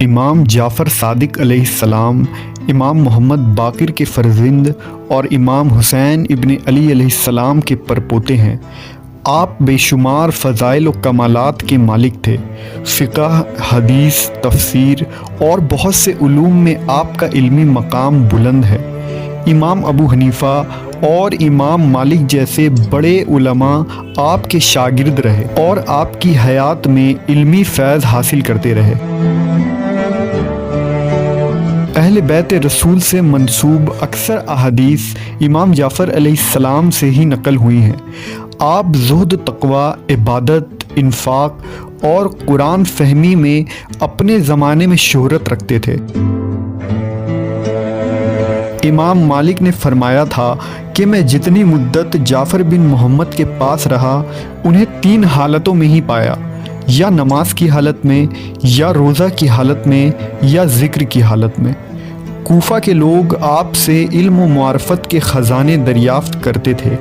امام جعفر صادق علیہ السلام امام محمد باقر کے فرزند اور امام حسین ابن علی علیہ السلام کے پرپوتے ہیں۔ آپ بے شمار فضائل و کمالات کے مالک تھے۔ فقہ، حدیث، تفسیر اور بہت سے علوم میں آپ کا علمی مقام بلند ہے۔ امام ابو حنیفہ اور امام مالک جیسے بڑے علماء آپ کے شاگرد رہے اور آپ کی حیات میں علمی فیض حاصل کرتے رہے۔ اہل بیت رسول سے منسوب اکثر احادیث امام جعفر علیہ السلام سے ہی نقل ہوئی ہیں۔ آپ زہد، تقوی، عبادت، انفاق اور قرآن فہمی میں اپنے زمانے میں شہرت رکھتے تھے۔ امام مالک نے فرمایا تھا کہ میں جتنی مدت جعفر بن محمد کے پاس رہا انہیں 3 حالتوں میں ہی پایا، یا نماز کی حالت میں، یا روزہ کی حالت میں، یا ذکر کی حالت میں۔ کوفہ کے لوگ آپ سے علم و معرفت کے خزانے دریافت کرتے تھے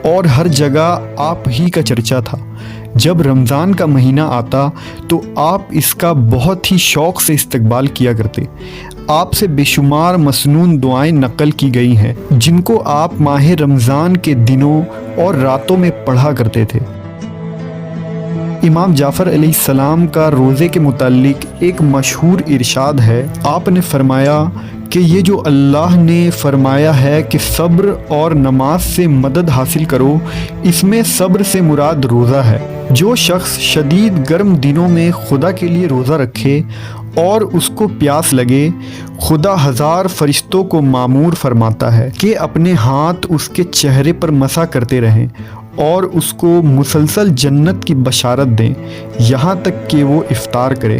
اور ہر جگہ آپ ہی کا چرچا تھا۔ جب رمضان کا مہینہ آتا تو آپ اس کا بہت ہی شوق سے استقبال کیا کرتے۔ آپ سے بے شمار مسنون دعائیں نقل کی گئی ہیں جن کو آپ ماہ رمضان کے دنوں اور راتوں میں پڑھا کرتے تھے۔ امام جعفر علیہ السلام کا روزے کے متعلق ایک مشہور ارشاد ہے۔ آپ نے فرمایا کہ یہ جو اللہ نے فرمایا ہے کہ صبر اور نماز سے مدد حاصل کرو، اس میں صبر سے مراد روزہ ہے۔ جو شخص شدید گرم دنوں میں خدا کے لیے روزہ رکھے اور اس کو پیاس لگے، خدا 1000 فرشتوں کو مامور فرماتا ہے کہ اپنے ہاتھ اس کے چہرے پر مسح کرتے رہیں اور اس کو مسلسل جنت کی بشارت دیں یہاں تک کہ وہ افطار کرے۔